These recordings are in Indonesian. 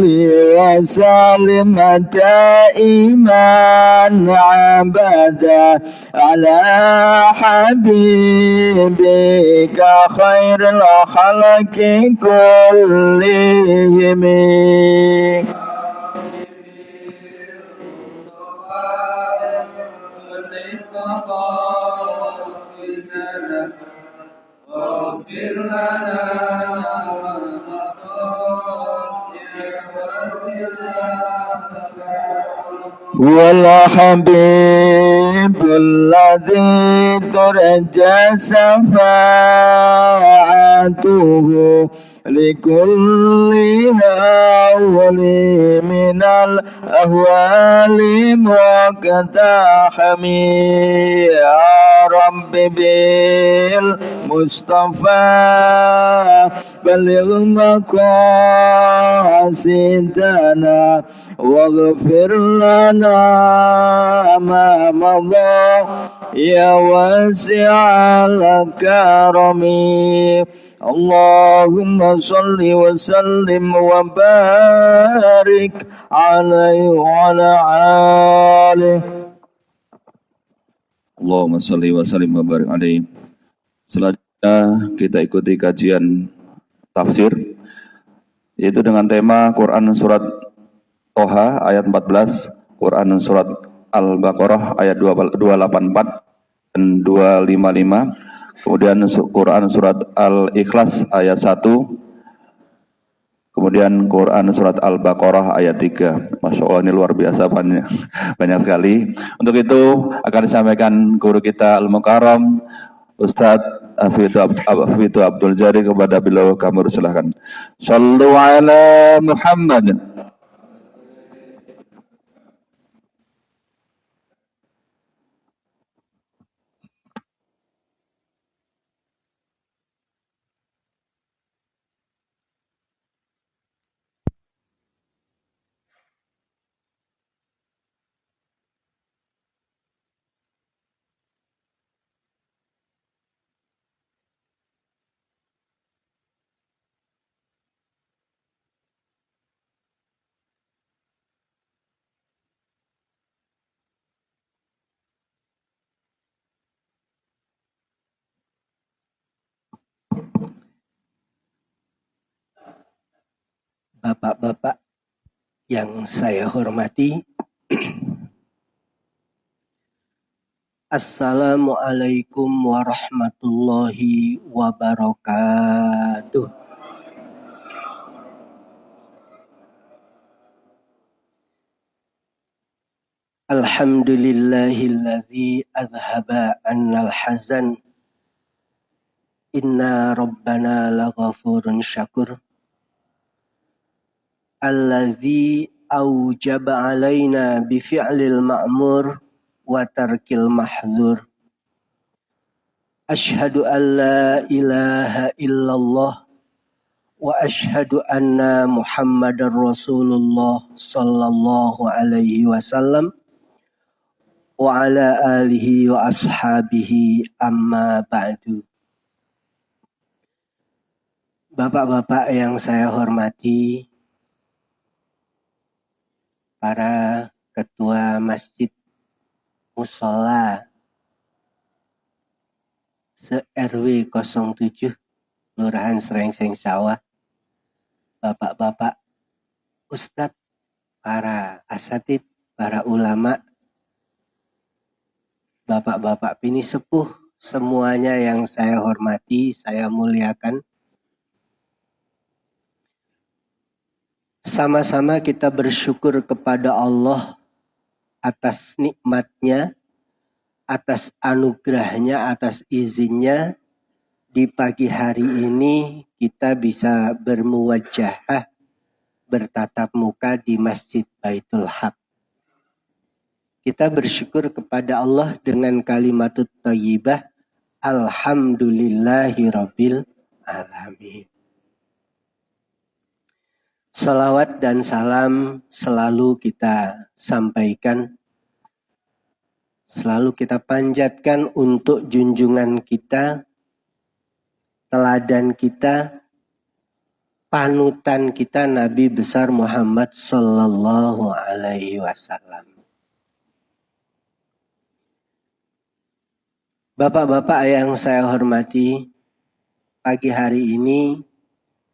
وسلم دائما أبدا على حبيبك خير الخلق كلهم. واغفر لنا والحبيب الذي ترجى شفاعته لكل هول من الأهوال مقتحم يا رب بالمصطفى بلغ مقاصدنا واغفر لنا ما مضى يا واسع الكرم. اللهم صل وسلم وبارك عليه وعلى آله. Allahumma salli wa sallim wa barik alaihi. Selanjutnya kita ikuti kajian tafsir, yaitu dengan tema Quran Surat Toha ayat 14, Quran Surat Al-Baqarah ayat 284 dan 255, kemudian Quran Surat Al-Ikhlas ayat 1, kemudian Quran Surat Al-Baqarah ayat 3. Masya Allah, ini luar biasa banyak sekali. Untuk itu akan disampaikan guru kita Al-Mukarram Ustadz Hafidhu Abdul Jari. Kepada beliau kami silahkan. Shallu ala Muhammad. Bapak-bapak yang saya hormati, Assalamualaikum warahmatullahi wabarakatuh. Alhamdulillahilladzi azhaba annal hazan. Inna rabbana laghafurun syakur. Alladzi aujaba alaina bifi'lil ma'mur wa tarkil mahdzur. Asyhadu an la ilaha illallah wa asyhadu anna Muhammadar Rasulullah sallallahu alaihi wasallam wa ala alihi wa ashabihi amma ba'du. Bapak-bapak yang saya hormati, para ketua masjid musola se-RW 07 Kelurahan Srengseng Sawah, bapak-bapak ustadz, para asatid, para ulama, bapak-bapak bini sepuh, semuanya yang saya hormati, saya muliakan. Sama-sama kita bersyukur kepada Allah atas nikmatnya, atas anugerahnya, atas izinnya. Di pagi hari ini kita bisa bermuwajahah, bertatap muka di Masjid Baitul Haq. Kita bersyukur kepada Allah dengan kalimatut thayyibah, Alhamdulillahirabbil alamin. Salawat dan salam selalu kita sampaikan, selalu kita panjatkan untuk junjungan kita, teladan kita, panutan kita Nabi besar Muhammad Sallallahu Alaihi Wasallam. Bapak-bapak yang saya hormati, pagi hari ini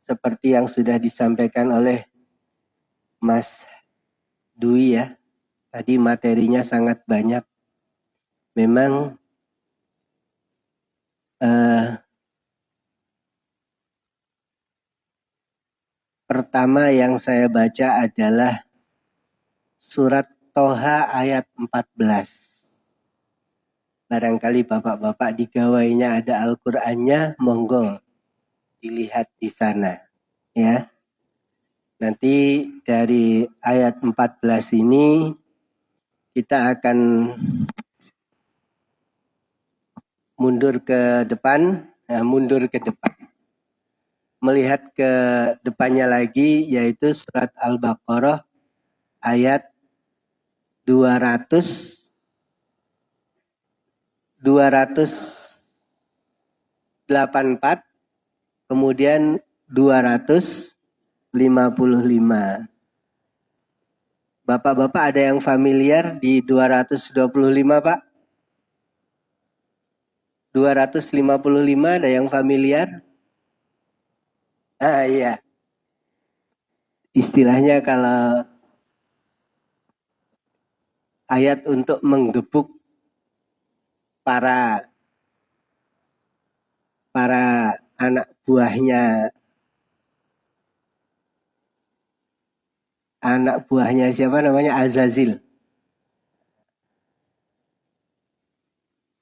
seperti yang sudah disampaikan oleh Mas Dwi ya, tadi materinya sangat banyak. Memang pertama yang saya baca adalah surat Toha ayat 14. Barangkali bapak-bapak di gawainya ada Al-Qur'annya, monggo dilihat di sana ya. Nanti dari ayat 14 ini kita akan mundur ke depan. Melihat ke depannya lagi, yaitu surat Al-Baqarah ayat 284, kemudian 255. Bapak-bapak ada yang familiar di 225, Pak? 255 ada yang familiar? Iya. Istilahnya kalau ayat untuk menggebuk para anak buahnya siapa namanya, Azazil.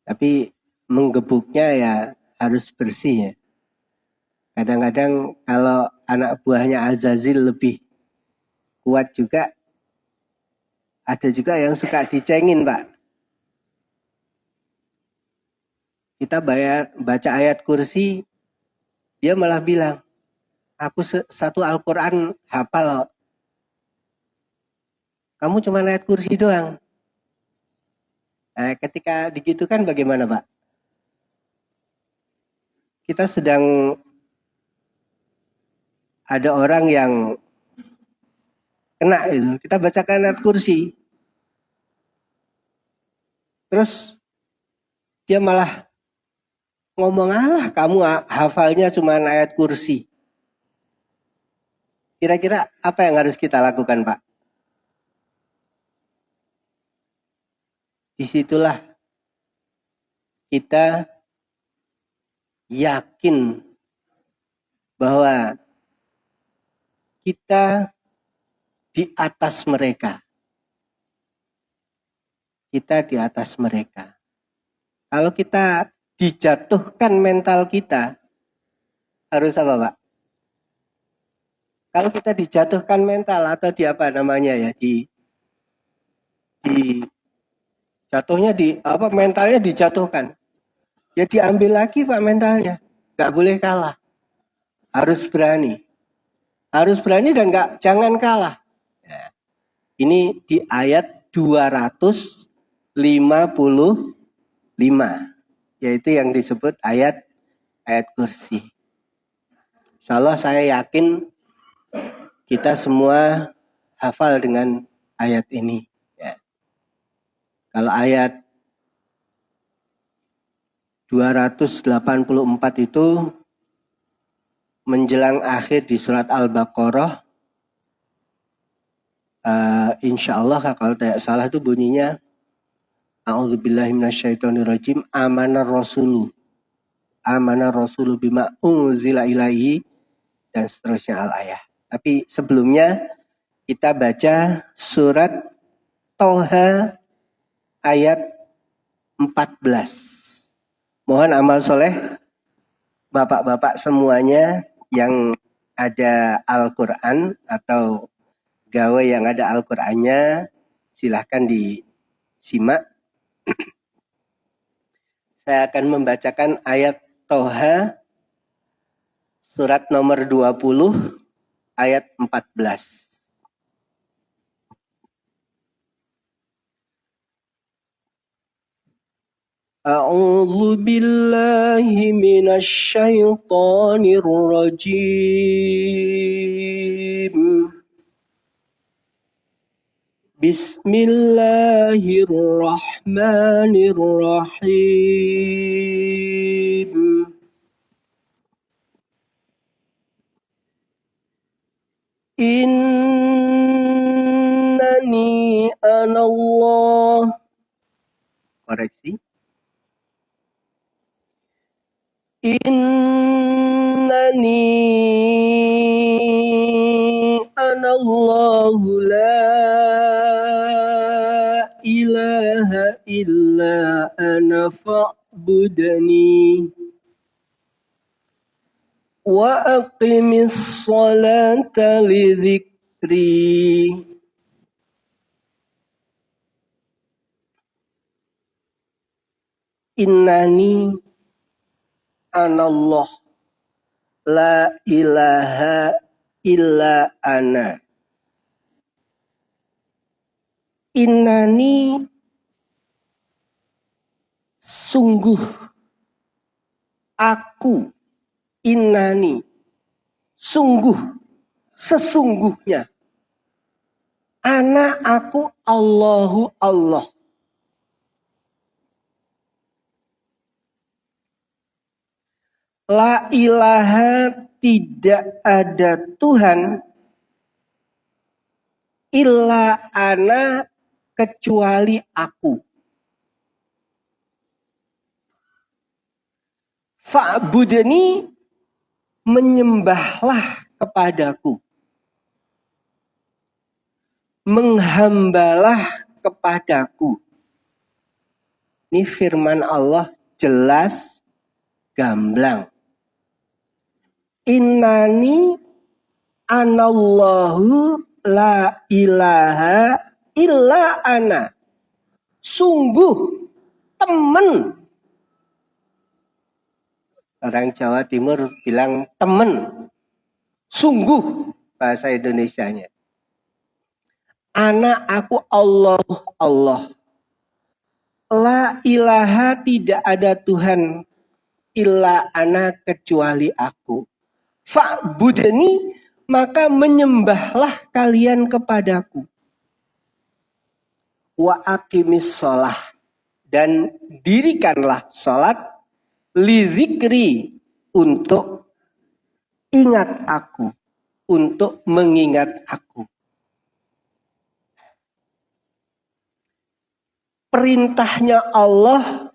Tapi menggebuknya ya harus bersih ya. Kadang-kadang kalau anak buahnya Azazil lebih kuat juga, ada juga yang suka dicengin, Pak. Kita baca ayat kursi, dia malah bilang, aku satu Al-Quran hafal. Kamu cuma ayat kursi doang. Nah, ketika digitukan bagaimana, Pak? Kita sedang ada orang yang kena itu. Kita bacakan ayat kursi. Terus dia malah ngomong, alah kamu hafalnya cuma ayat kursi. Kira-kira apa yang harus kita lakukan, Pak? Disitulah kita yakin bahwa kita di atas mereka. Kita di atas mereka. Kalau kita dijatuhkan mental kita, harus apa, Pak? Kalau kita dijatuhkan mental atau di apa namanya ya, jatuhnya mentalnya dijatuhkan. Ya diambil lagi, Pak, mentalnya. Gak boleh kalah. Harus berani. Harus berani dan jangan kalah. Ya. Ini di ayat 255. Yaitu yang disebut ayat kursi. Insyaallah saya yakin kita semua hafal dengan ayat ini. Ya. Kalau ayat 284 itu menjelang akhir di surat Al-Baqarah, insyaallah kalau tidak salah itu bunyinya A'udzubillahi minasyaitonirrajim, amanar rasulu bima unzila ilaihi, dan seterusnya al-ayah. Tapi sebelumnya kita baca surat Toha ayat 14. Mohon amal soleh bapak-bapak semuanya yang ada Al-Quran atau gawe yang ada Al-Qurannya, silahkan disimak. Saya akan membacakan ayat Toha surat nomor 20 ayat 14. أعوذ بالله من الشيطان الرجيم بسم الله الرحمن الرحيم إنني أنا الله. Koreksi. Innani ana Allahu la ilaha illa ana fa'budni wa aqimis salata li dzikri. Innani anallah la ilaha illa ana. Innani sungguh aku. Innani sungguh sesungguhnya. Ana aku Allahu Allah. La ilaha tidak ada Tuhan illa ana kecuali aku. Fa'budni menyembahlah kepadaku. Menghambalah kepadaku. Ini firman Allah jelas, gamblang. Innani anallahu la ilaha illa ana. Sungguh temen. Orang Jawa Timur bilang temen. Sungguh bahasa Indonesianya. Ana aku Allah, Allah. La ilaha tidak ada Tuhan illa ana kecuali aku. Fa'budni maka menyembahlah kalian kepadaku. Wa aqimis sholah dan dirikanlah sholat li dzikri untuk ingat aku, untuk mengingat aku. Perintahnya Allah,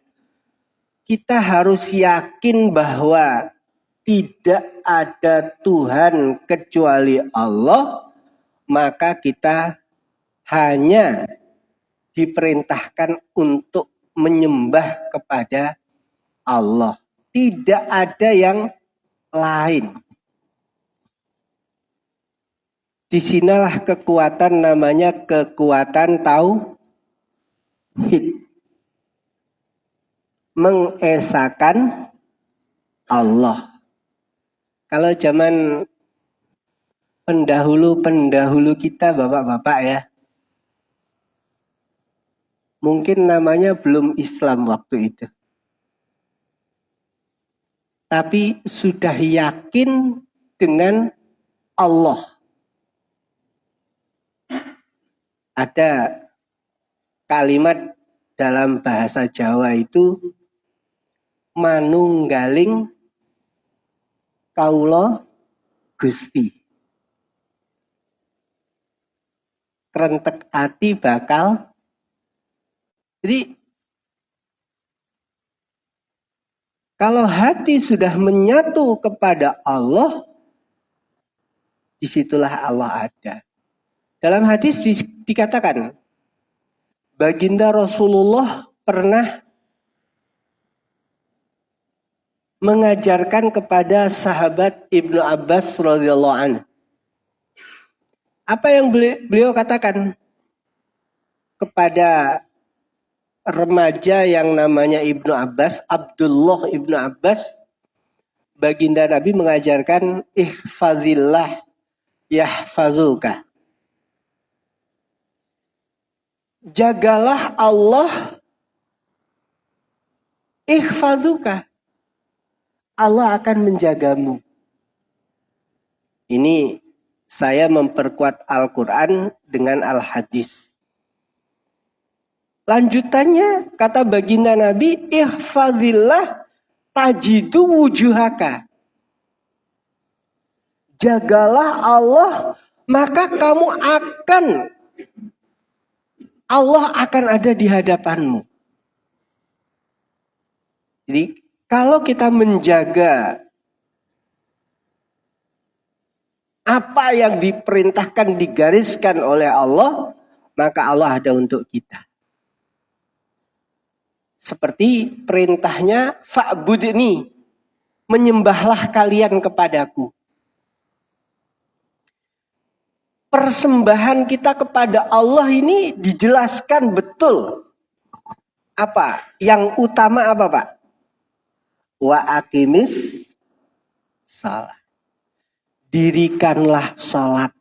kita harus yakin bahwa tidak ada Tuhan kecuali Allah, maka kita hanya diperintahkan untuk menyembah kepada Allah. Tidak ada yang lain. Disinilah kekuatan namanya kekuatan tauhid. Mengesahkan Allah. Kalau zaman pendahulu kita, bapak-bapak ya, mungkin namanya belum Islam waktu itu. Tapi sudah yakin dengan Allah. Ada kalimat dalam bahasa Jawa itu manunggaling kaula Gusti. Krentek ati bakal. Jadi kalau hati sudah menyatu kepada Allah, disitulah Allah ada. Dalam hadis dikatakan, Baginda Rasulullah pernah mengajarkan kepada sahabat Ibnu Abbas radhiyallahu anhu. Apa yang beliau katakan kepada remaja yang namanya Ibnu Abbas, Abdullah Ibnu Abbas, Baginda Nabi mengajarkan ihfazillah yahfazuka. Jagalah Allah, Ihfazuka. Allah akan menjagamu. Ini saya memperkuat Al-Quran dengan Al-Hadis. Lanjutannya kata baginda Nabi, ihfazillah tajidu wujuhaka. Jagalah Allah, maka Allah akan ada di hadapanmu. Jadi kalau kita menjaga apa yang diperintahkan, digariskan oleh Allah, maka Allah ada untuk kita. Seperti perintahnya, fa'budni, menyembahlah kalian kepadaku. Persembahan kita kepada Allah ini dijelaskan betul. Apa? Yang utama apa, Pak? Wa aqimis salat. Dirikanlah salat.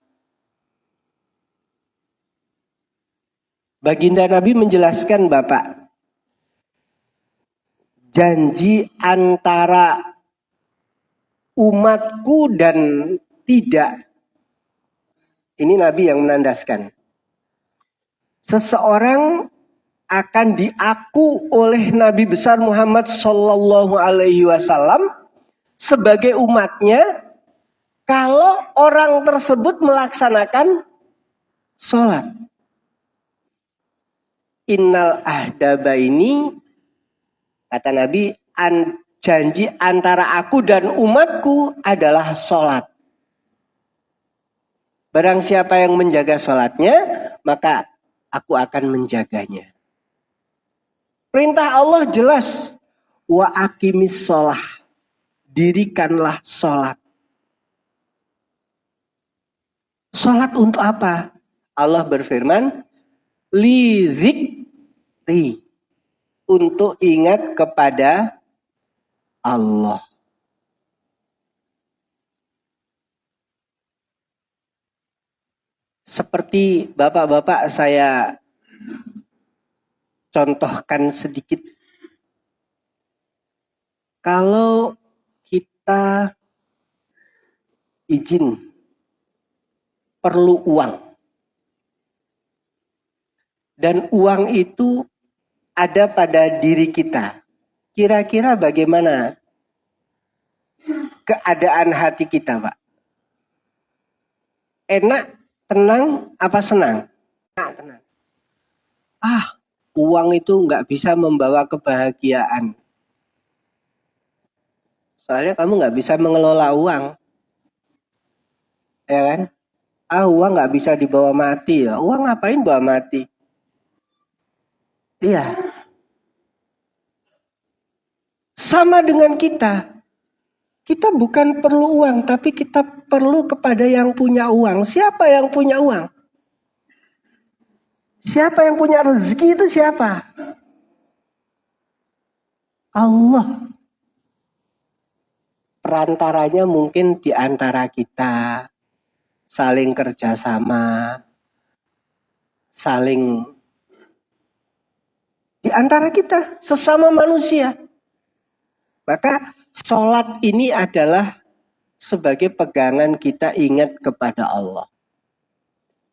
Baginda Nabi menjelaskan, Bapak, janji antara umatku dan tidak. Ini Nabi yang menandaskan. Seseorang akan diaku oleh Nabi besar Muhammad Sallallahu Alaihi Wasallam sebagai umatnya kalau orang tersebut melaksanakan sholat. Innal ahdaba ini, kata Nabi, janji antara aku dan umatku adalah sholat. Barang siapa yang menjaga sholatnya, maka aku akan menjaganya. Perintah Allah jelas. Wa aqimis sholah. Dirikanlah sholat. Sholat untuk apa? Allah berfirman, li dzikri. Untuk ingat kepada Allah. Seperti bapak-bapak saya contohkan sedikit. Kalau kita izin perlu uang. Dan uang itu ada pada diri kita. Kira-kira bagaimana keadaan hati kita, Pak? Enak, tenang, apa senang? Tenang. Uang itu nggak bisa membawa kebahagiaan. Soalnya kamu nggak bisa mengelola uang. Ya kan? Uang nggak bisa dibawa mati ya. Uang ngapain bawa mati? Iya. Sama dengan kita. Kita bukan perlu uang, tapi kita perlu kepada yang punya uang. Siapa yang punya uang? Siapa yang punya rezeki itu siapa? Allah. Perantaranya mungkin di antara kita. Saling kerjasama. Saling di antara kita, sesama manusia. Maka sholat ini adalah sebagai pegangan kita ingat kepada Allah.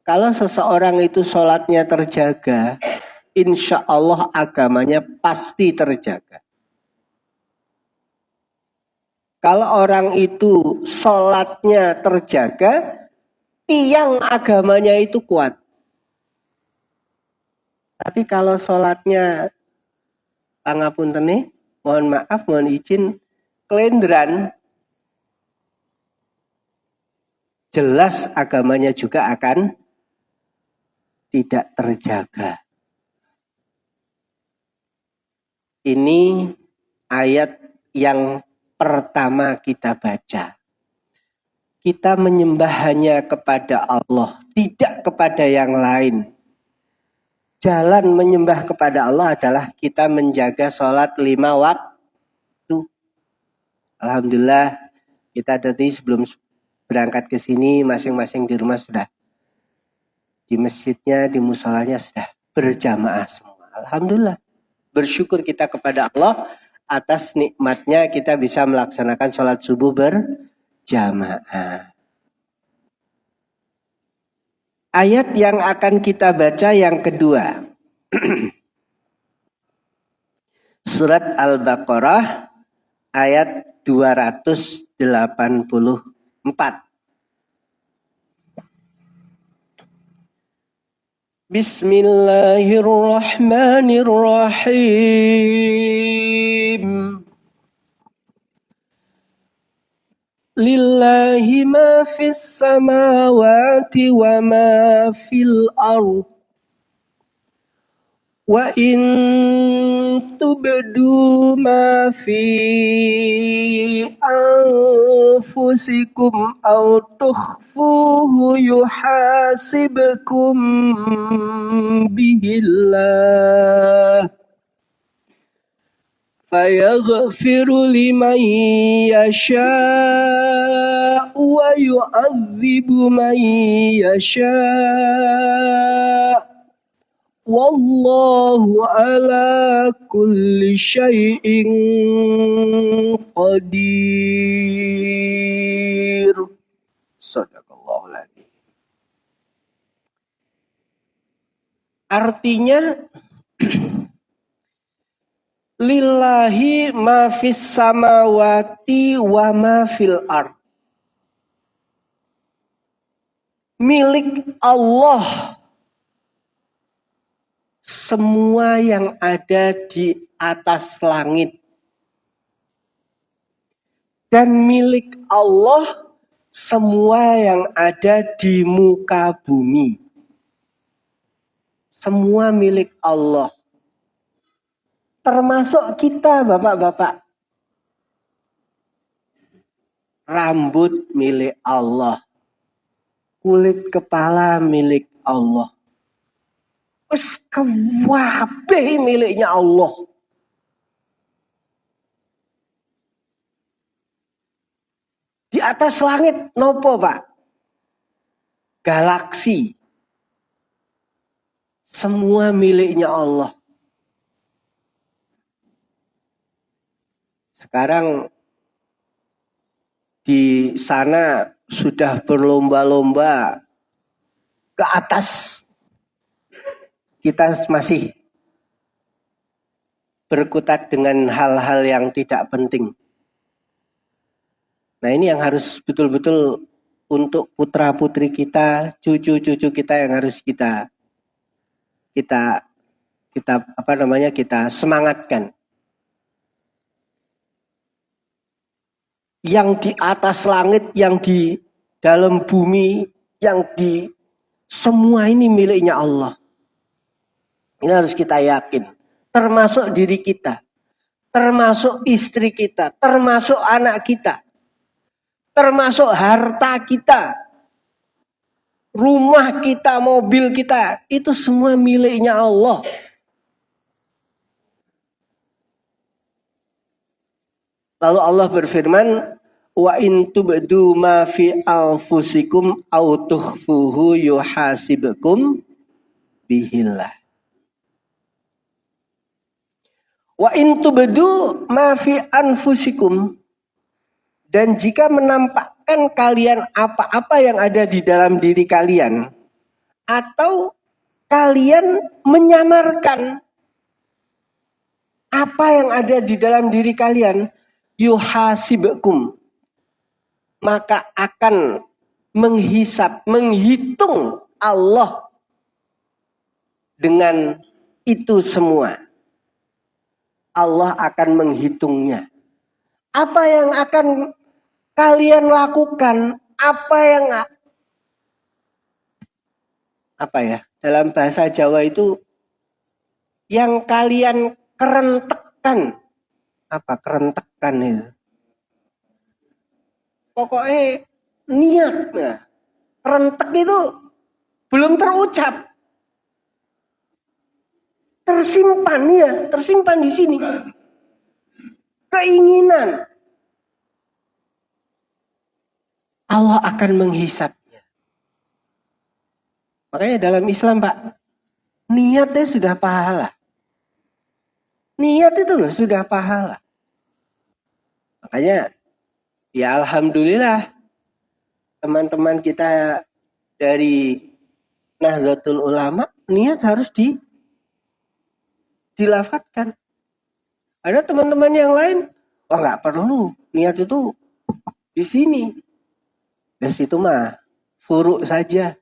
Kalau seseorang itu sholatnya terjaga, insya Allah agamanya pasti terjaga. Kalau orang itu sholatnya terjaga, tiang agamanya itu kuat. Tapi kalau sholatnya, pangapunten, mohon maaf, mohon izin, kelendran, jelas agamanya juga akan tidak terjaga. Ini ayat yang pertama kita baca. Kita menyembah hanya kepada Allah, tidak kepada yang lain. Jalan menyembah kepada Allah adalah kita menjaga sholat 5 waktu. Alhamdulillah, kita tadi sebelum berangkat ke sini, masing-masing di rumah sudah. Di masjidnya, di musholanya sudah berjamaah semua. Alhamdulillah. Bersyukur kita kepada Allah atas nikmatnya kita bisa melaksanakan sholat subuh berjamaah. Ayat yang akan kita baca yang kedua. Surat Al-Baqarah ayat 284. Bismillahirrahmanirrahim. Lillahi ma fis samawati wa ma fil ardh. Wa in tubdu ma fi anfusikum aw tukhfuhu yuhasibkum bihillah fayaghfiru liman yasha wa yu'adzibu man yasha. Wallahu ala kulli syai'in qadir. Shadaqallahul adzim. Artinya lillahi ma fis samawati wa ma fil ard. Milik Allah semua yang ada di atas langit. Dan milik Allah semua yang ada di muka bumi. Semua milik Allah. Termasuk kita, bapak-bapak. Rambut milik Allah. Kulit kepala milik Allah. Wes kabeh miliknya Allah. Di atas langit nopo, Pak? Galaksi. Semua miliknya Allah. Sekarang di sana sudah berlomba-lomba ke atas. Kita masih berkutat dengan hal-hal yang tidak penting. Nah, ini yang harus betul-betul untuk putra-putri kita, cucu-cucu kita yang harus kita semangatkan. Yang di atas langit, yang di dalam bumi, yang di semua ini miliknya Allah. Ini harus kita yakin. Termasuk diri kita. Termasuk istri kita. Termasuk anak kita. Termasuk harta kita. Rumah kita, mobil kita. Itu semua miliknya Allah. Lalu Allah berfirman, wa in tubdu ma fi anfusikum aw tukhfuhu yuhasibkum bihillah. Wa in tubdu ma fi anfusikum, dan jika menampakkan kalian apa-apa yang ada di dalam diri kalian, atau kalian menyamarkan apa yang ada di dalam diri kalian, yuhasibkum, maka akan menghitung Allah dengan itu semua. Allah akan menghitungnya. Apa yang akan kalian lakukan? Dalam bahasa Jawa itu yang kalian kerentekan. Apa kerentekan itu? Pokoknya niat. Nah, rentek itu belum terucap. Tersimpan di sini. Keinginan. Allah akan menghisapnya. Makanya dalam Islam, Pak, niatnya sudah pahala. Niat itu loh sudah pahala. Makanya ya alhamdulillah teman-teman kita dari Nahdlatul Ulama niat harus dilafadzkan. Ada teman-teman yang lain, wah nggak perlu niat itu di sini. Di situ mah furuk saja,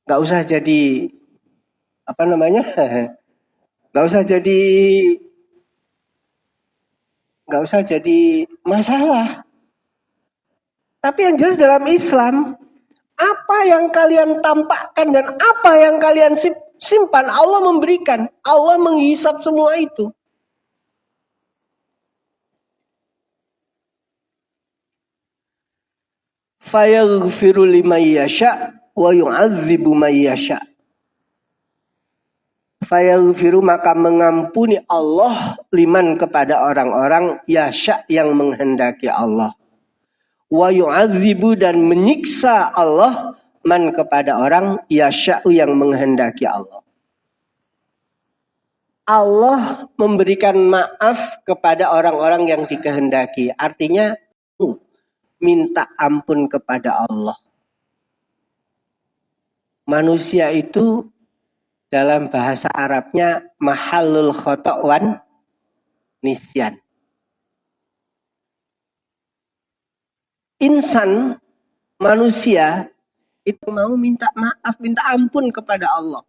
nggak usah jadi apa namanya, nggak usah jadi masalah. Tapi yang jelas dalam Islam, apa yang kalian tampakkan dan apa yang kalian simpan, Allah memberikan, Allah menghisap semua itu. Fayaghfiru liman yasha wa yu'adzibu man yasha. Fayaghfiru maka mengampuni Allah liman kepada orang-orang yasha yang menghendaki Allah. Wa yu'adzibu dan menyiksa Allah man kepada orang yasha yang menghendaki Allah. Allah memberikan maaf kepada orang-orang yang dikehendaki. Artinya minta ampun kepada Allah. Manusia itu dalam bahasa Arabnya mahallul khata' wan nisyan. Insan, manusia itu mau minta maaf, minta ampun kepada Allah.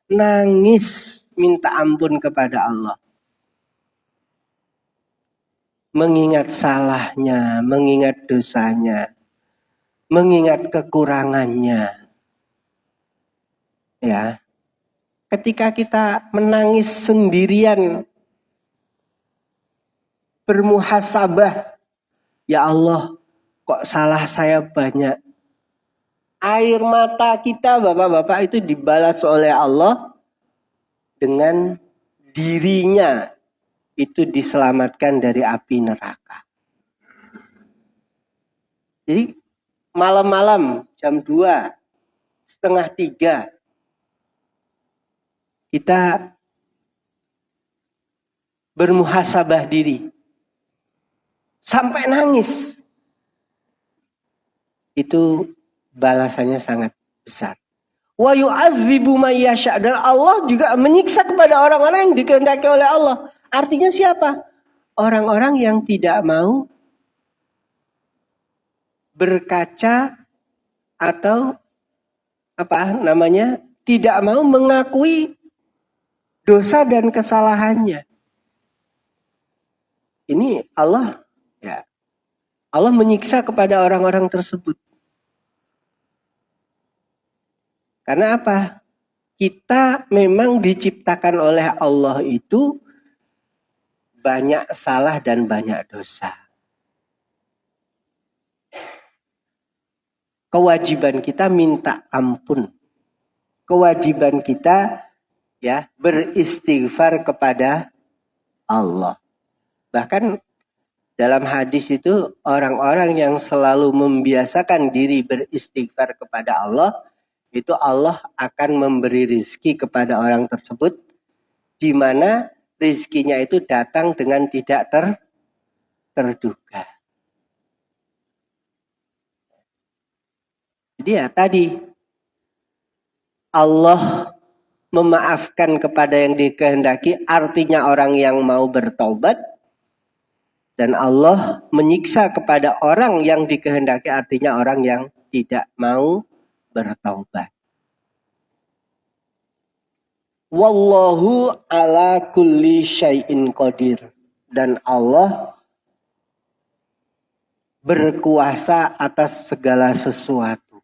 Nangis minta ampun kepada Allah. Mengingat salahnya, mengingat dosanya, mengingat kekurangannya. Ya. Ketika kita menangis sendirian, bermuhasabah, ya Allah, kok salah saya banyak. Air mata kita, bapak-bapak, itu dibalas oleh Allah dengan dirinya itu diselamatkan dari api neraka. Jadi malam-malam jam 2, setengah 3 kita bermuhasabah diri sampai nangis. Itu balasannya sangat besar. Wa yu'adzibu may yasha, dan Allah juga menyiksa kepada orang-orang yang dikehendaki oleh Allah. Artinya siapa? Orang-orang yang tidak mau berkaca atau tidak mau mengakui dosa dan kesalahannya. Ini Allah menyiksa kepada orang-orang tersebut. Karena apa? Kita memang diciptakan oleh Allah itu banyak salah dan banyak dosa. Kewajiban kita minta ampun. Kewajiban kita beristighfar kepada Allah. Bahkan dalam hadis itu orang-orang yang selalu membiasakan diri beristighfar kepada Allah, itu Allah akan memberi rizki kepada orang tersebut, di mana rizkinya itu datang dengan tidak terduga. Jadi tadi Allah memaafkan kepada yang dikehendaki, artinya orang yang mau bertaubat. Dan Allah menyiksa kepada orang yang dikehendaki, artinya orang yang tidak mau bertaubat. Wallahu ala kulli syai'in qadir. Dan Allah berkuasa atas segala sesuatu.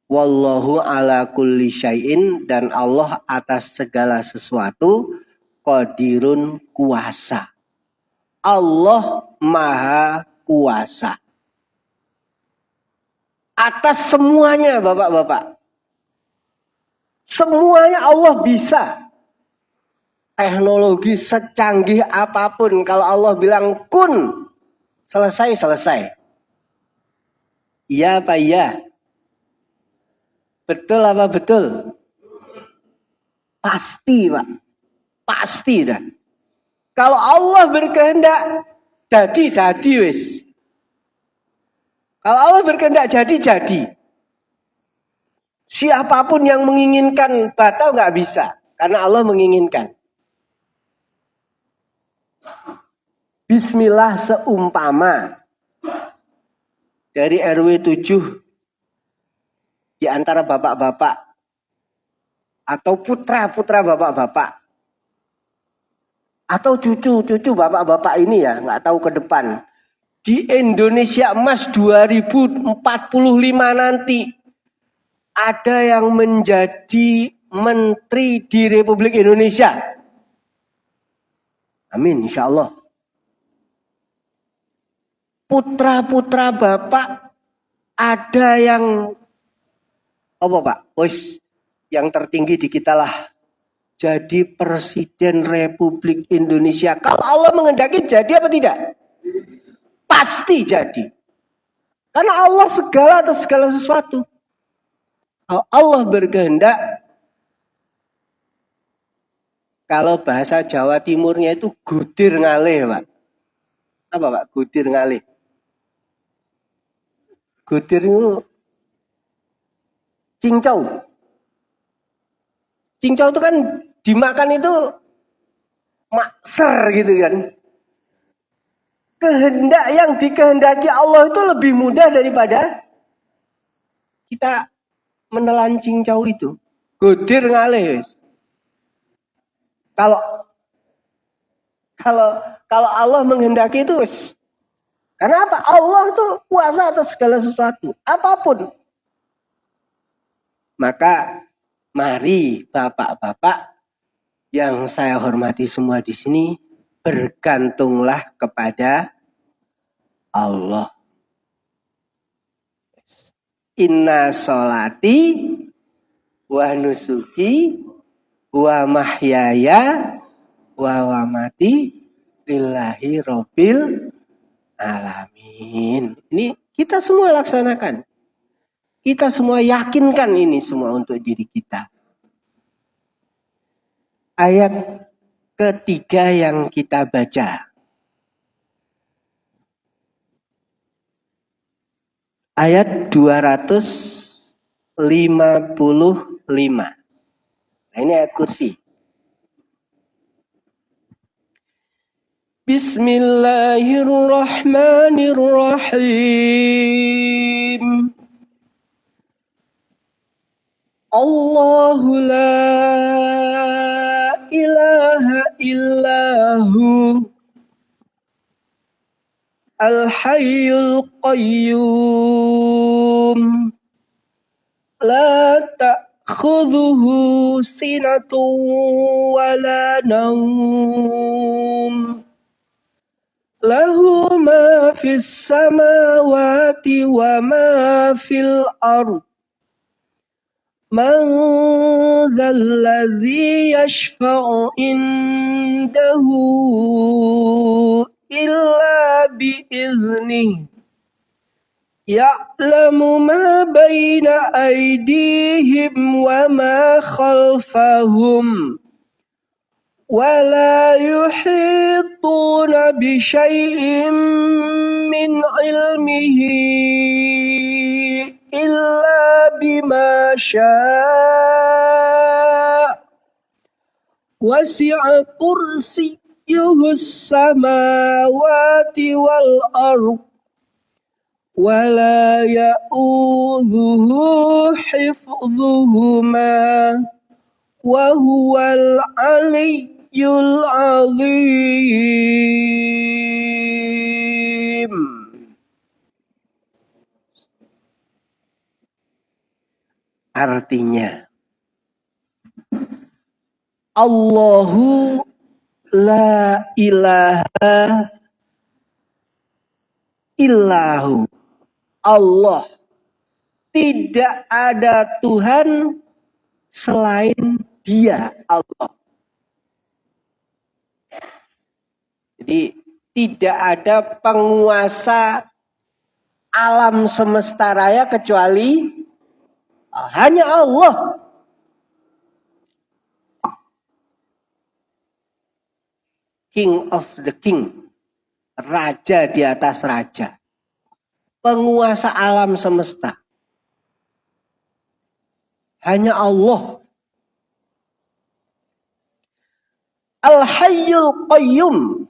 Wallahu ala kulli syai'in, dan Allah atas segala sesuatu qadirun, kuasa. Allah maha kuasa atas semuanya, bapak-bapak. Semuanya Allah bisa. Teknologi secanggih apapun, kalau Allah bilang kun, selesai. Iya apa iya? Betul apa betul? Pasti, Pak. Pasti dah. Kalau Allah berkehendak, jadi wis. Kalau Allah berkehendak jadi. Siapapun yang menginginkan batal nggak bisa, karena Allah menginginkan. Bismillah seumpama dari RW 7 di antara bapak-bapak atau putra-putra bapak-bapak atau cucu-cucu bapak-bapak ini ya, nggak tahu ke depan. Di Indonesia Emas 2045 nanti ada yang menjadi menteri di Republik Indonesia. Amin, insya Allah. Putra-putra bapak ada yang apa Pak? Wis yang tertinggi di kita lah. Jadi Presiden Republik Indonesia. Kalau Allah menghendaki jadi apa tidak? Pasti jadi. Karena Allah segala atas segala sesuatu. Kalau Allah berkehendak, kalau bahasa Jawa Timurnya itu gudir ngalih Pak. Apa Pak? Gudir ngalih. Gudir itu cincau. Cincau itu kan dimakan itu makser gitu kan. Kehendak yang dikehendaki Allah itu lebih mudah daripada kita menelan cincau itu. Gudir ngalih. Kalau Allah menghendaki itu karena apa? Allah itu kuasa atas segala sesuatu, apapun. Maka mari bapak-bapak yang saya hormati semua di sini, bergantunglah kepada Allah. Inna sholati wa nusuki wa mahyaya wa mamati lillahi rabbil alamin. Ini kita semua laksanakan. Kita semua yakinkan ini semua untuk diri kita. Ayat ketiga yang kita baca. Ayat 255. Nah, ini ayat kursi. Bismillahirrahmanirrahim. Allahu la ilaha illahu al-hayyul qayyum la ta'khudhuhu sinatun wa la nawm lahu ma fis samawati wa ma fil ardh Man dzalladzi yashfa'u indahu illa bi'iznihi ya'lamu ma baina aydihim wa ma khalfahum wa la yuhituna bi syai'in min ilmihi illa bima syaa wasi'a kursiyyuhu samawati wal ardh wa la ya'udhuhu hifdhuhuma wa huwal aliyyul azim. Artinya, Allahu la ilaha illahu. Allah, tidak ada Tuhan selain Dia, Allah. Jadi tidak ada penguasa alam semesta raya kecuali hanya Allah. King of the king. Raja di atas raja. Penguasa alam semesta. Hanya Allah. Al-Hayyul Qayyum.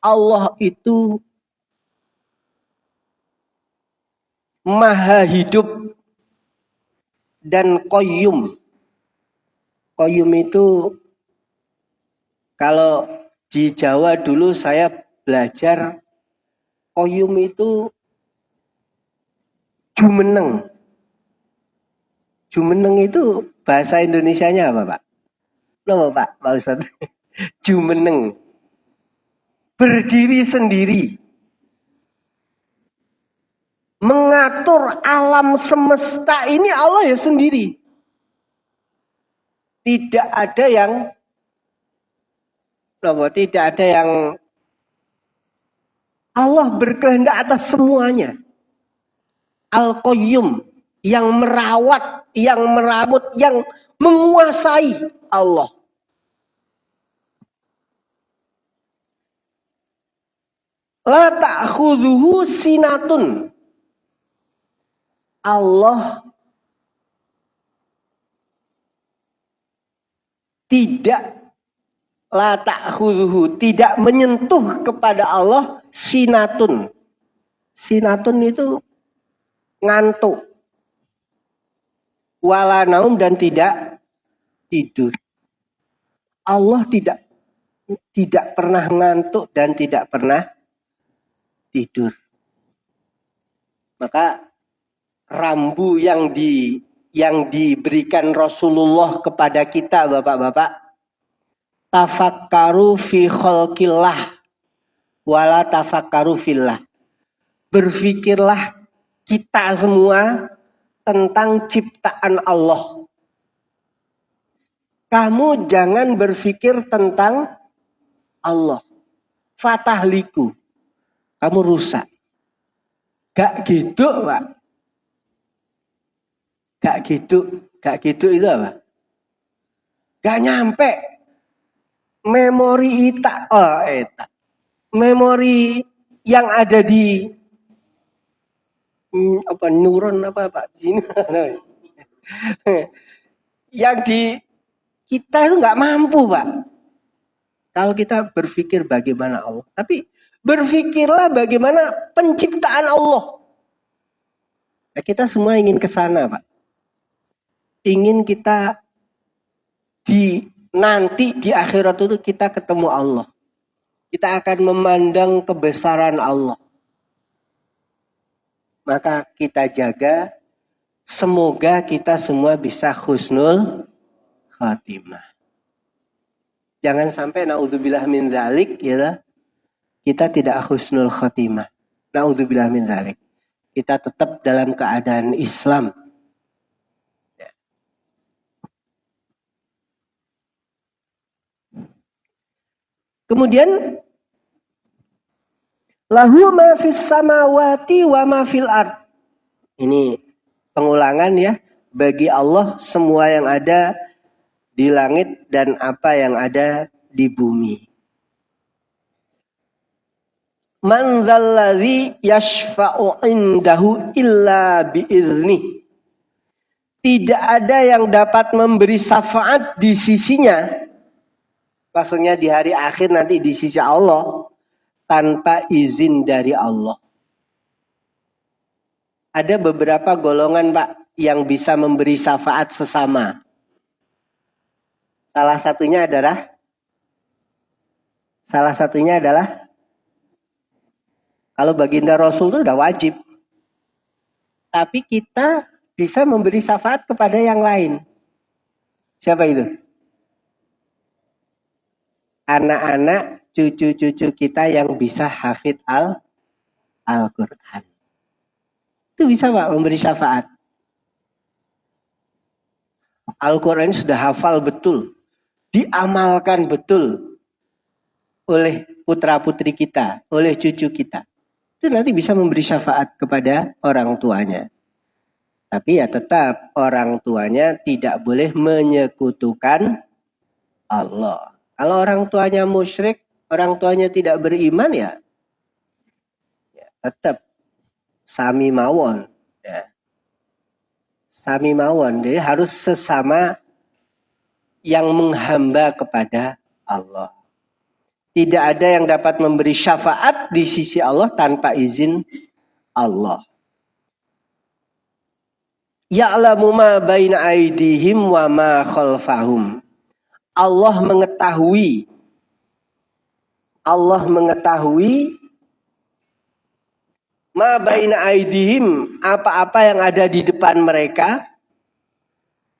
Allah itu maha hidup dan qayyum. Qayyum itu kalau di Jawa dulu saya belajar qayyum itu jumeneng. Jumeneng itu bahasa Indonesianya apa, Pak? Loh, Pak Ustadz. Jumeneng. Berdiri sendiri. Mengatur alam semesta ini Allah ya sendiri. Tidak ada yang Allah berkehendak atas semuanya. Al-Qayyum yang merawat, yang meramut, yang menguasai Allah. La ta'khudhuhu sinatun. Allah tidak la ta'khudhuhu, tidak menyentuh kepada Allah sinatun. Sinatun itu ngantuk. Wala naum dan tidak tidur. Allah tidak pernah ngantuk dan tidak pernah tidur. Maka rambu yang diberikan Rasulullah kepada kita, Bapak-bapak, tafakkaru fi khalqillah wala tafakkaru fillah. Berfikirlah kita semua tentang ciptaan Allah. Kamu jangan berpikir tentang Allah. Fatahliku. Kamu rusak. Gak gitu, Pak. Gak gitu itu apa? Gak nyampe. Memori memori yang ada di neuron yang di kita itu nggak mampu, Pak. Kalau kita berpikir bagaimana Allah, tapi berpikirlah bagaimana penciptaan Allah. Nah, kita semua ingin ke sana, Pak. Ingin kita nanti di akhirat itu kita ketemu Allah. Kita akan memandang kebesaran Allah. Maka kita jaga, semoga kita semua bisa husnul khatimah. Jangan sampai naudzubillah min dzalik, ya, kita tidak husnul khatimah. Naudzubillah min dzalik. Kita tetap dalam keadaan Islam. Ya. Kemudian lahu ma fis samawati wa ma fil ard. Ini pengulangan ya. Bagi Allah semua yang ada di langit dan apa yang ada di bumi. Man dzalladzi yashfa'u indahu illa bi'idznih. Tidak ada yang dapat memberi syafaat di sisinya. Maksudnya di hari akhir nanti di sisi Allah. Tanpa izin dari Allah. Ada beberapa golongan, Pak, yang bisa memberi syafaat sesama. Salah satunya adalah kalau baginda Rasul itu udah wajib. Tapi kita bisa memberi syafaat kepada yang lain. Siapa itu? Anak-anak, cucu-cucu kita yang bisa hafid Al-Quran. Itu bisa, Pak, memberi syafaat. Al-Quran sudah hafal betul. Diamalkan betul oleh putra-putri kita, oleh cucu kita. Itu nanti bisa memberi syafaat kepada orang tuanya. Tapi ya tetap orang tuanya tidak boleh menyekutukan Allah. Kalau orang tuanya musyrik, orang tuanya tidak beriman ya tetap sami mawon. Ya. Sami mawon, jadi harus sesama yang menghamba kepada Allah. Tidak ada yang dapat memberi syafaat di sisi Allah tanpa izin Allah. Ya'lamu ma baina aydihim wa ma khalfahum. Allah mengetahui ma baina aydihim, apa-apa yang ada di depan mereka,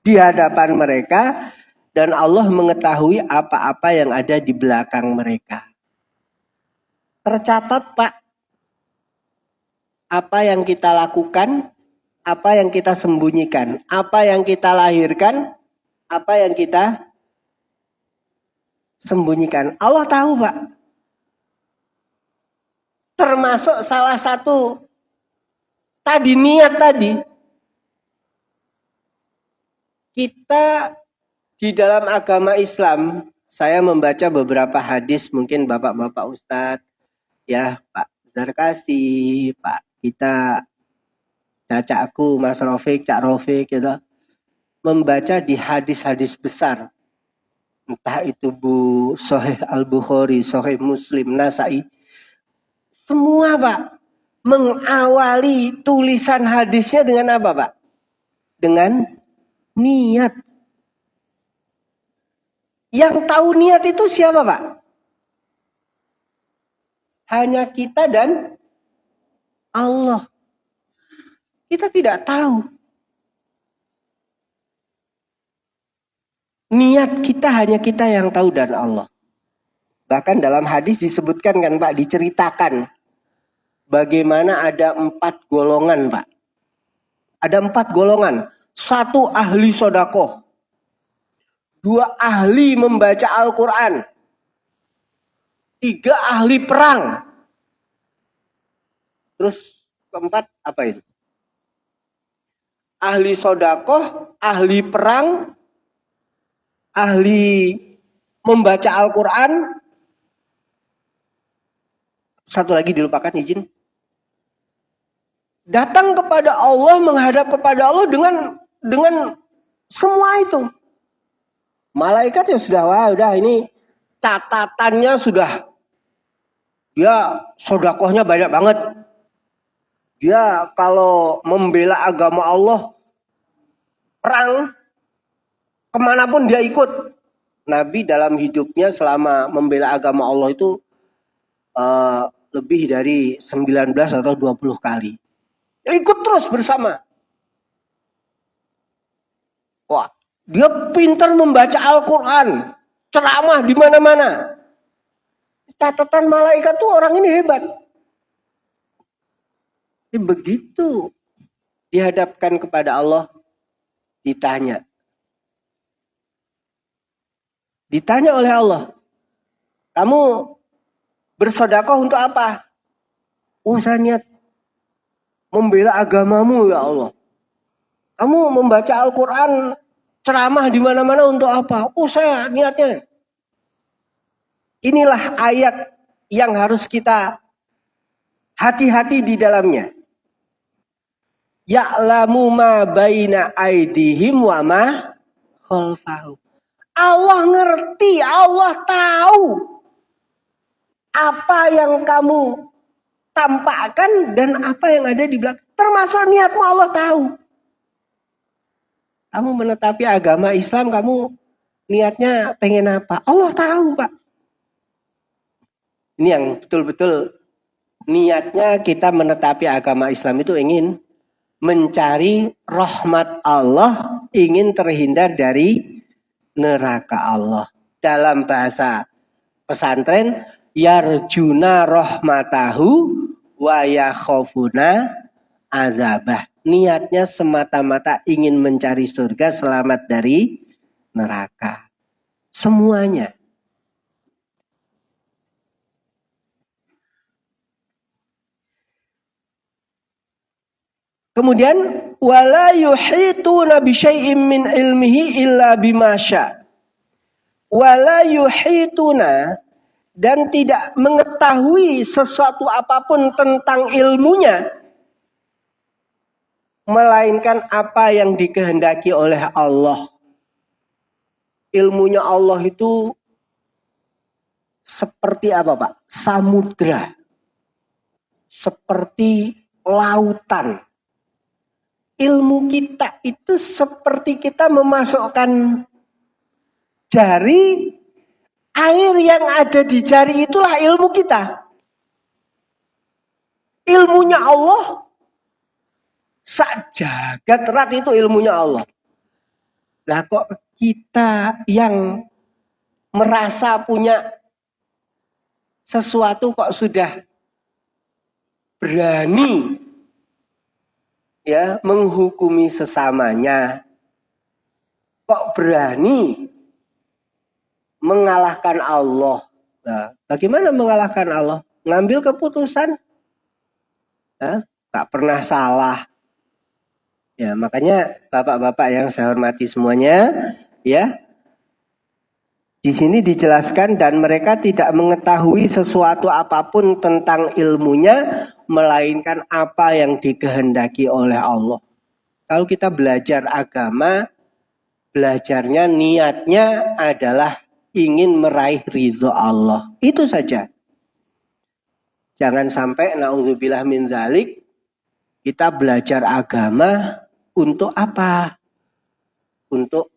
di hadapan mereka, dan Allah mengetahui apa-apa yang ada di belakang mereka. Tercatat, Pak, apa yang kita lakukan, apa yang kita sembunyikan, apa yang kita lahirkan, apa yang kita sembunyikan. Allah tahu, Pak. Termasuk salah satu tadi niat tadi. Kita di dalam agama Islam, saya membaca beberapa hadis, mungkin bapak-bapak ustadz, ya Pak Zarkasi, Pak kita, cacakku, Mas Rofik, Cak Rofik, gitu, membaca di hadis-hadis besar. Entah itu Sahih Al-Bukhari, Sahih Muslim, Nasai. Semua Pak, mengawali tulisan hadisnya dengan apa Pak? Dengan niat. Yang tahu niat itu siapa Pak? Hanya kita dan Allah. Kita tidak tahu. Niat kita hanya kita yang tahu dan Allah. Bahkan dalam hadis disebutkan kan Pak, diceritakan bagaimana ada 4 golongan Pak. Ada 4 golongan. 1 ahli sodakoh. 2 ahli membaca Al-Quran. 3 ahli perang. Terus keempat apa itu? Ahli sodakoh, ahli perang, ahli membaca Al-Quran. Satu lagi dilupakan, izin. Datang kepada Allah, menghadap kepada Allah dengan semua itu. Malaikat ya sudah, wah udah ini catatannya sudah. Dia sodakohnya banyak banget. Dia kalau membela agama Allah, perang, kemanapun dia ikut. Nabi dalam hidupnya selama membela agama Allah itu lebih dari 19 atau 20 kali. Ikut terus bersama. Wah, dia pintar membaca Al-Quran. Ceramah di mana-mana. Catatan malaikat tuh orang ini hebat. Begitu dihadapkan kepada Allah, ditanya. Ditanya oleh Allah, kamu bersedekah untuk apa? Oh, saya niat membela agamamu ya Allah. Kamu membaca Al-Quran, ceramah di mana-mana untuk apa? Oh, saya niatnya. Inilah ayat yang harus kita hati-hati di dalamnya. Ya'lamu ma baina aydihim wa ma khalfahum. Allah ngerti, Allah tahu apa yang kamu tampakkan dan apa yang ada di belakang. Termasuk niatmu Allah tahu. Kamu menetapi agama Islam, kamu niatnya pengen apa? Allah tahu, Pak. Ini yang betul-betul niatnya kita menetapi agama Islam itu ingin mencari rahmat Allah, ingin terhindar dari neraka Allah. Dalam bahasa pesantren, yarjuna rahmatahu wa yakhafuna azabah. Niatnya semata-mata ingin mencari surga, selamat dari neraka. Semuanya. Kemudian wala yuhituna bi syai'in min ilmihi illa bima syaa. Wala yuhituna, dan tidak mengetahui sesuatu apapun tentang ilmunya, melainkan apa yang dikehendaki oleh Allah. Ilmunya Allah itu seperti apa, Pak? Samudra. Seperti lautan. Ilmu kita itu seperti kita memasukkan jari, air yang ada di jari itulah ilmu kita. Ilmunya Allah, sak jagat rat itu ilmunya Allah. Lah kok kita yang merasa punya sesuatu kok sudah berani ya menghukumi sesamanya, kok berani mengalahkan Allah. Nah, bagaimana mengalahkan Allah? Ngambil keputusan, tak pernah salah. Ya, makanya bapak-bapak yang saya hormati semuanya, ya, di sini dijelaskan dan mereka tidak mengetahui sesuatu apapun tentang ilmunya, melainkan apa yang dikehendaki oleh Allah. Kalau kita belajar agama, belajarnya niatnya adalah ingin meraih ridho Allah. Itu saja. Jangan sampai naudzubillah min dzalik kita belajar agama untuk apa? Untuk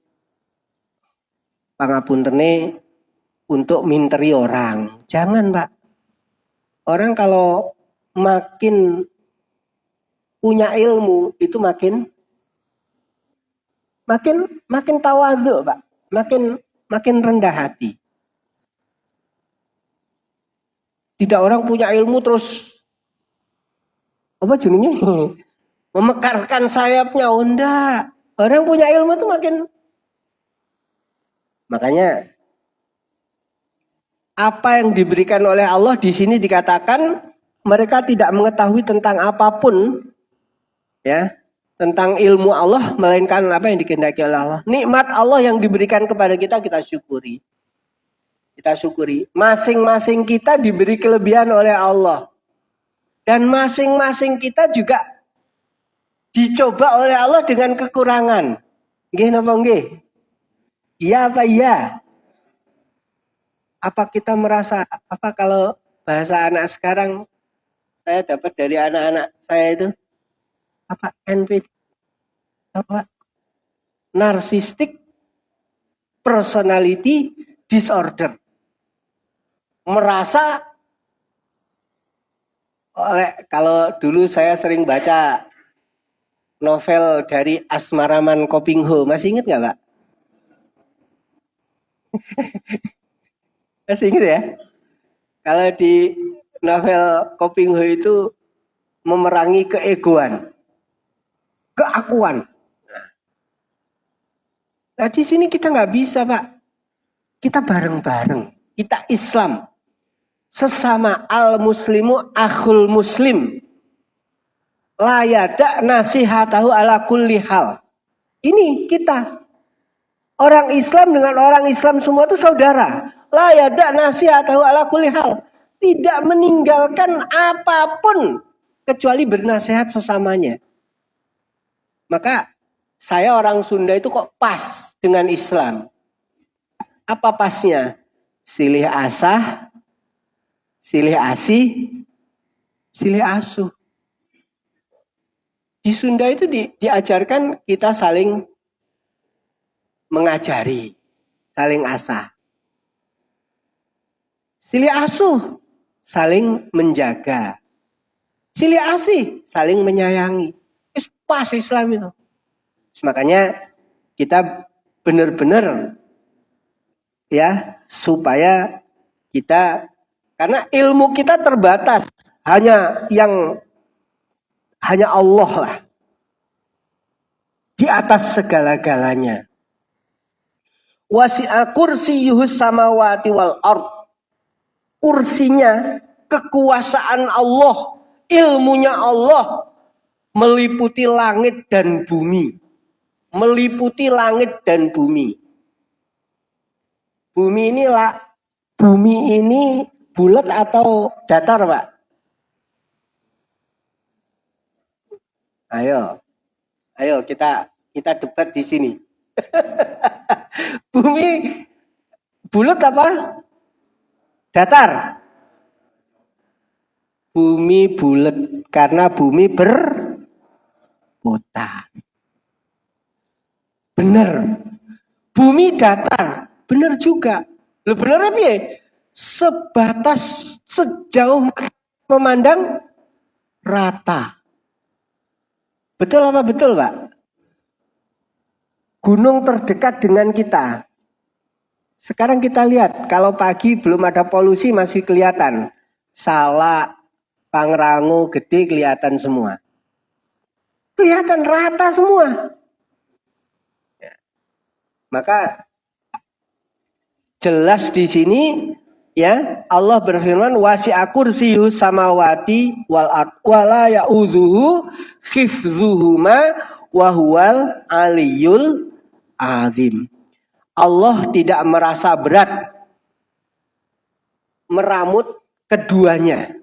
pangapuntene, untuk minteri orang. Jangan, Pak. Orang kalau makin punya ilmu itu makin tawadhu, Pak. Makin rendah hati. Tidak orang punya ilmu terus apa jenenge? Memekarkan sayapnya. Oh, enggak. Orang punya ilmu itu makanya apa yang diberikan oleh Allah di sini dikatakan mereka tidak mengetahui tentang apapun, ya, tentang ilmu Allah, melainkan apa yang dikehendaki oleh Allah. Nikmat Allah yang diberikan kepada kita, kita syukuri. Kita syukuri. Masing-masing kita diberi kelebihan oleh Allah. Dan masing-masing kita juga dicoba oleh Allah dengan kekurangan. Nggih napa nggih? Iya apa iya? Apa kita merasa, apa kalau bahasa anak sekarang, saya dapat dari anak-anak saya itu, apa NP, apa narcissistic personality disorder. Merasa, kalau dulu saya sering baca novel dari Asmaraman Kopingho, masih ingat nggak, Pak? Masih ingat ya? Kalau di novel Kopingho itu memerangi keegoan, keakuan. Nah di sini kita nggak bisa, Pak. Kita bareng-bareng. Kita Islam. Sesama al-muslimu akhul muslim. La yada' nasihatahu ala kulli hal. Ini kita. Orang Islam dengan orang Islam semua itu saudara. La yada' nasihatahu ala kulli hal. Tidak meninggalkan apapun kecuali bernasihat sesamanya. Maka saya orang Sunda itu kok pas dengan Islam. Apa pasnya? Silih asah, silih asih, silih asuh. Di Sunda itu diajarkan kita saling mengajari, saling asah. Silih asuh, saling menjaga. Silih asih, saling menyayangi. Itu pas Islam itu. Makanya kita benar-benar ya supaya kita, karena ilmu kita terbatas, hanya Allah lah di atas segala-galanya. Wasi'a kursiyuhus samawati wal ard. Kursinya, kekuasaan Allah, ilmunya Allah meliputi langit dan bumi. Meliputi langit dan bumi. Bumi inilah bumi ini bulat atau datar, Pak? Ayo kita debat di sini. Bumi bulat apa? Datar. Bumi bulat karena bumi berputar. Benar. Bumi datar. Benar juga. Benar apa ya? Sebatas sejauh memandang rata. Betul apa betul, Pak? Gunung terdekat dengan kita. Sekarang kita lihat, kalau pagi belum ada polusi masih kelihatan. Salak, Pangrango, Gede kelihatan semua. Kelihatan rata semua. Ya. Maka jelas di sini ya Allah berfirman wasi'a kursiyyus samawati wal ard wala ya'udzuhu hifdzuhuma wa huwal aliyyul azim. Allah tidak merasa berat meramut keduanya.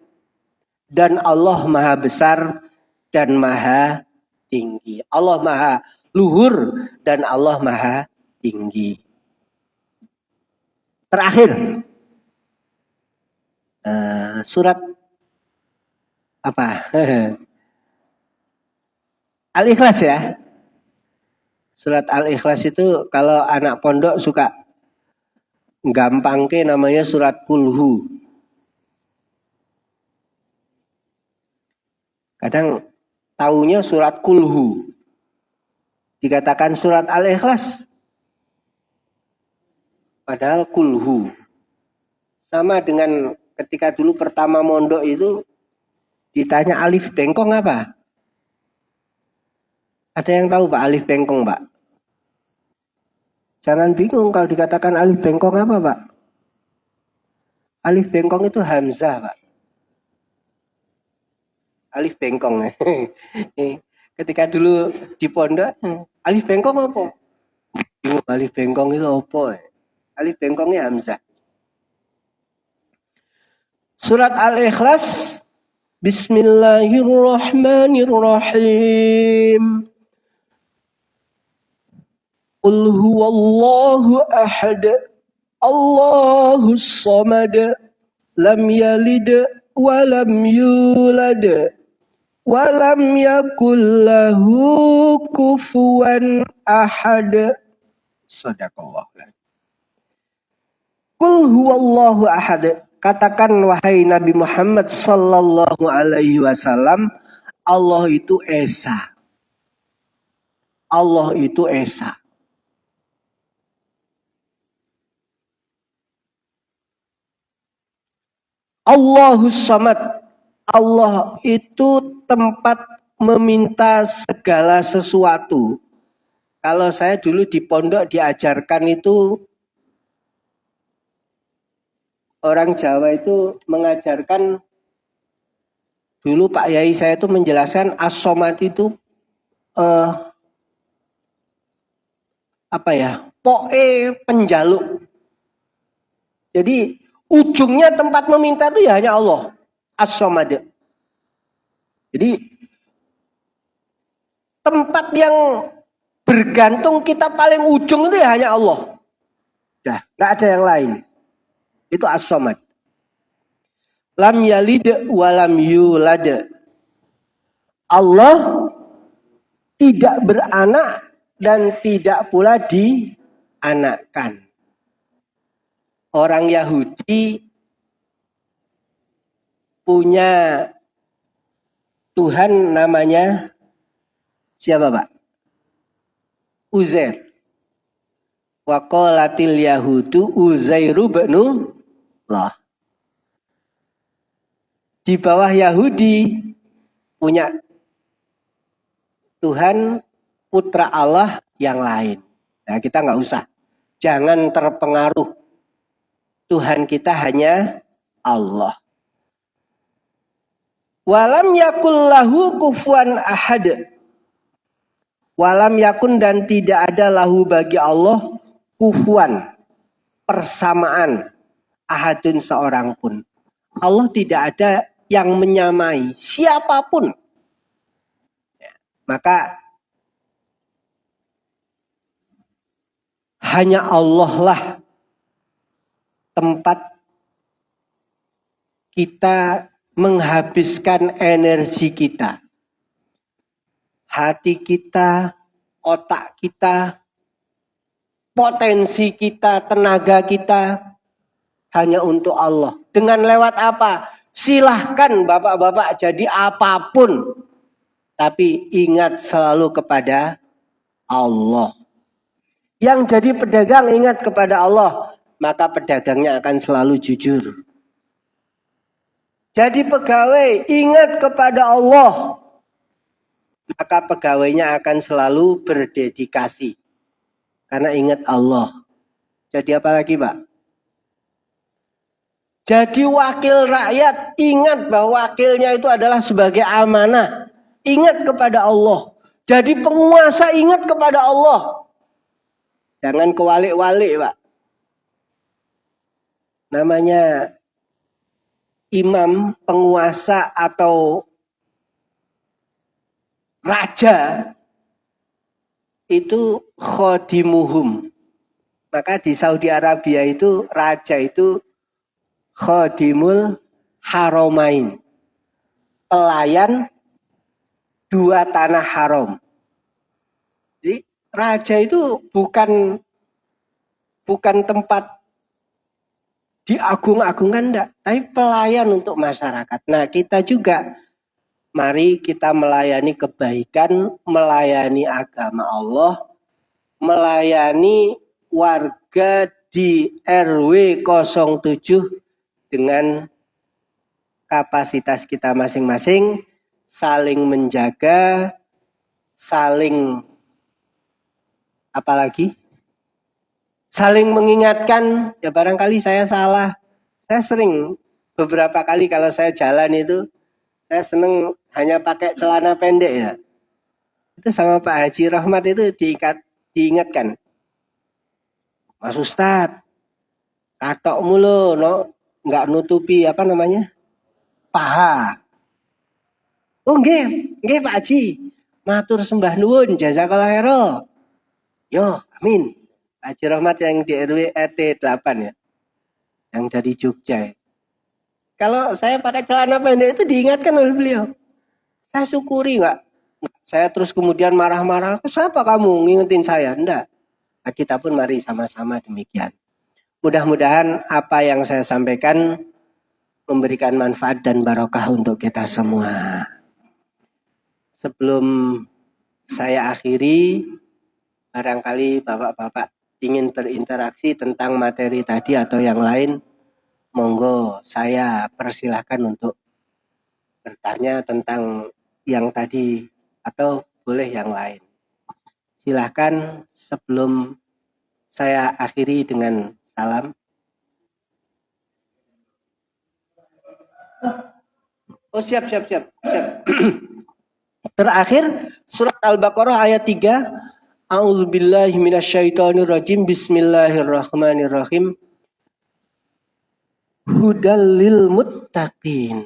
Dan Allah maha besar dan maha tinggi. Allah maha luhur dan Allah maha tinggi. Terakhir. Surat apa? Al-Ikhlas ya. Surat Al-Ikhlas itu kalau anak pondok suka gampangke namanya surat kulhu. Kadang taunya surat kulhu. Dikatakan surat Al-Ikhlas. Padahal kulhu. Sama dengan ketika dulu pertama mondok itu ditanya alif bengkong apa? Ada yang tahu Pak alif bengkong, Pak? Jangan bingung kalau dikatakan alif bengkong apa, Pak? Alif bengkong itu hamzah, Pak. Alif bengkong. Ketika dulu di pondok, alif bengkong apa? Bingung alif bengkong itu apa? Alif bengkongnya hamzah. Surat Al-Ikhlas. Bismillahirrahmanirrahim. Qul huwallahu ahad. Allahus samad. Lam yalid wa lam yulad. Walam yakul lahu kufuwan ahad. Shadaqallah. Qul huwallahu ahad. Katakan wahai Nabi Muhammad sallallahu alaihi wasallam, Allah itu esa. Allah itu esa. Allahus samad. Allah itu tempat meminta segala sesuatu. Kalau saya dulu di pondok diajarkan itu, orang Jawa itu mengajarkan, dulu Pak Yai saya itu menjelaskan as-somad itu poe penjaluk. Jadi ujungnya tempat meminta itu ya hanya Allah. As-somad. Jadi tempat yang bergantung kita paling ujung itu ya hanya Allah. Dah, nggak ada yang lain. Itu as-somad. Lam yalid wa lam yulad. Allah tidak beranak dan tidak pula dianakkan. Orang Yahudi punya Tuhan namanya siapa, Pak? Uzair. Wa qalatil yahudu Uzairu ibnullah. Di bawah Yahudi punya Tuhan putra Allah yang lain. Nah, kita nggak usah. Jangan terpengaruh. Tuhan kita hanya Allah. Walam yakul lahu kufuwan ahad. Walam yakun dan tidak ada lahu bagi Allah kufuwan, persamaan, ahadun seorang pun. Allah tidak ada yang menyamai siapapun. Maka hanya Allah lah tempat kita menghabiskan energi kita. Hati kita, otak kita, potensi kita, tenaga kita hanya untuk Allah. Dengan lewat apa? Silahkan bapak-bapak jadi apapun. Tapi ingat selalu kepada Allah. Yang jadi pedagang ingat kepada Allah. Maka pedagangnya akan selalu jujur. Jadi pegawai ingat kepada Allah. Maka pegawainya akan selalu berdedikasi. Karena ingat Allah. Jadi apa lagi Pak? Jadi wakil rakyat ingat bahwa wakilnya itu adalah sebagai amanah. Ingat kepada Allah. Jadi penguasa ingat kepada Allah. Jangan kewalik-walik Pak. Namanya imam, penguasa atau raja itu khodimuhum. Maka di Saudi Arabia itu raja itu khodimul haramain. Pelayan dua tanah haram. Jadi raja itu bukan tempat diagung-agungkan enggak, tapi pelayan untuk masyarakat. Nah, kita juga mari kita melayani kebaikan, melayani agama Allah, melayani warga di RW 07 dengan kapasitas kita masing-masing, saling menjaga, saling apalagi? Saling mengingatkan. Ya barangkali saya salah. Saya sering beberapa kali kalau saya jalan itu, saya seneng hanya pakai celana pendek ya. Itu sama Pak Haji Rahmat itu diingatkan. Mas Ustadz, katok mulu, nggak nutupi apa namanya? Paha. Oh nggih Pak Haji. Matur sembah nuwun jazakallahu khairan. Yo, amin. Pak Haji Rahmat yang di RW RT 8 ya. Yang dari Jogja ya. Kalau saya pakai celana pendek itu diingatkan oleh beliau. Saya syukuri nggak. Saya terus kemudian marah-marah. Siapa kamu ngingetin saya? Enggak. Nah, kita pun mari sama-sama demikian. Mudah-mudahan apa yang saya sampaikan memberikan manfaat dan barokah untuk kita semua. Sebelum saya akhiri, barangkali bapak-bapak ingin berinteraksi tentang materi tadi atau yang lain, monggo saya persilahkan untuk bertanya tentang yang tadi atau boleh yang lain. Silahkan sebelum saya akhiri dengan salam. Oh siap. Terakhir surat Al-Baqarah ayat 3. A'udzubillahi minasyaitonirrajim. Bismillahirrahmanirrahim. Hudal lil muttaqin.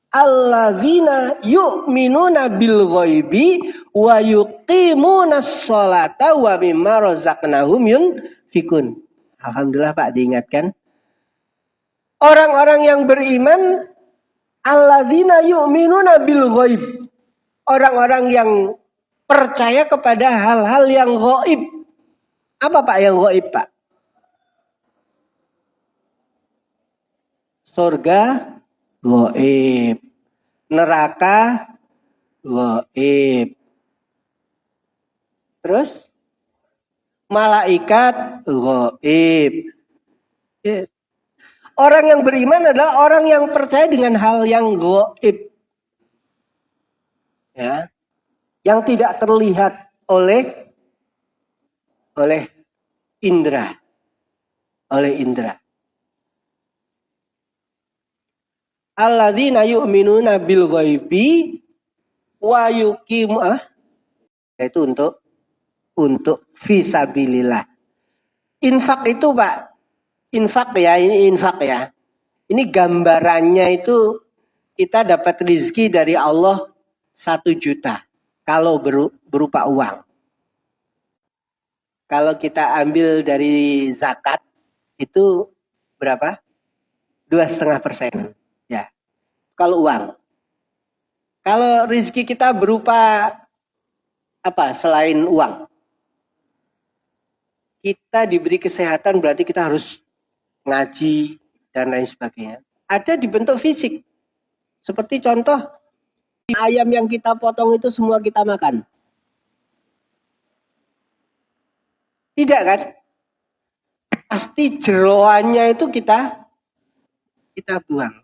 Alladzina yu'minuna bil ghaibi wa yuqimunas sholata wa mimma razaqnahum yunfikun. Alhamdulillah Pak diingatkan. Orang-orang yang beriman alladzina yu'minuna bil ghaib. Orang-orang yang percaya kepada hal-hal yang ghaib. Apa Pak yang ghaib Pak? Surga ghaib. Neraka ghaib. Terus malaikat ghaib. Orang yang beriman adalah orang yang percaya dengan hal yang ghaib. Ya. Yang tidak terlihat oleh indera. Alladzina yu'minuna bil ghaibi wa yuqimu itu untuk fisabilillah. Infak itu Pak infak ya, ini infak ya. Ini gambarannya itu kita dapat rezeki dari Allah 1 juta kalau berupa uang. Kalau kita ambil dari zakat itu berapa? 2,5%. Ya, kalau uang. Kalau rezeki kita berupa apa selain uang? Kita diberi kesehatan berarti kita harus ngaji dan lain sebagainya. Ada di bentuk fisik. Seperti contoh, ayam yang kita potong itu semua kita makan. Tidak kan? Pasti jeroannya itu kita buang.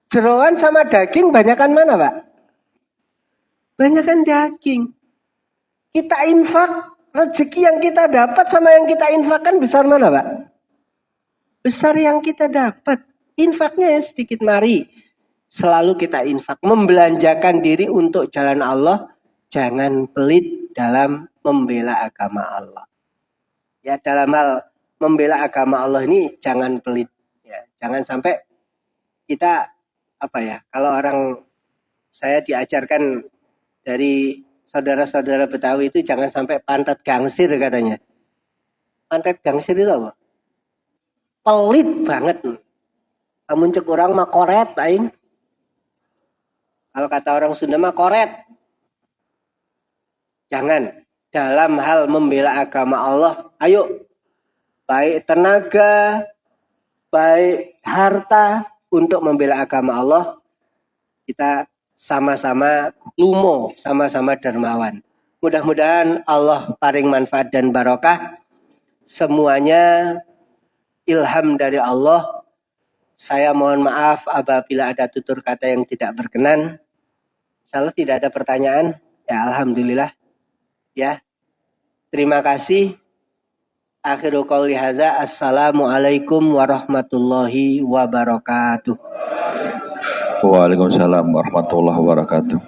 Jeroan sama daging banyakan mana, Pak? Banyakan daging. Kita infak, rezeki yang kita dapat sama yang kita infakkan besar mana, Pak? Besar yang kita dapat. Infaknya ya sedikit mari. Selalu kita infak. Membelanjakan diri untuk jalan Allah. Jangan pelit dalam membela agama Allah. Ya, dalam hal membela agama Allah ini jangan pelit. Ya, jangan sampai kita kalau orang saya diajarkan dari saudara-saudara Betawi itu jangan sampai pantat gangsir katanya. Pantat gangsir itu apa? Pelit banget. Kamu cek orang mah koret aing. Kalau kata orang Sunda mah koret. Jangan. Dalam hal membela agama Allah, ayo. Baik tenaga, baik harta untuk membela agama Allah. Kita sama-sama lumo, sama-sama dermawan. Mudah-mudahan Allah paring manfaat dan barokah. Semuanya ilham dari Allah. Saya mohon maaf apabila ada tutur kata yang tidak berkenan. Insyaallah tidak ada pertanyaan. Ya alhamdulillah. Ya. Terima kasih. Akhiru qouli hadza. Assalamualaikum warahmatullahi wabarakatuh. Waalaikumsalam warahmatullahi wabarakatuh.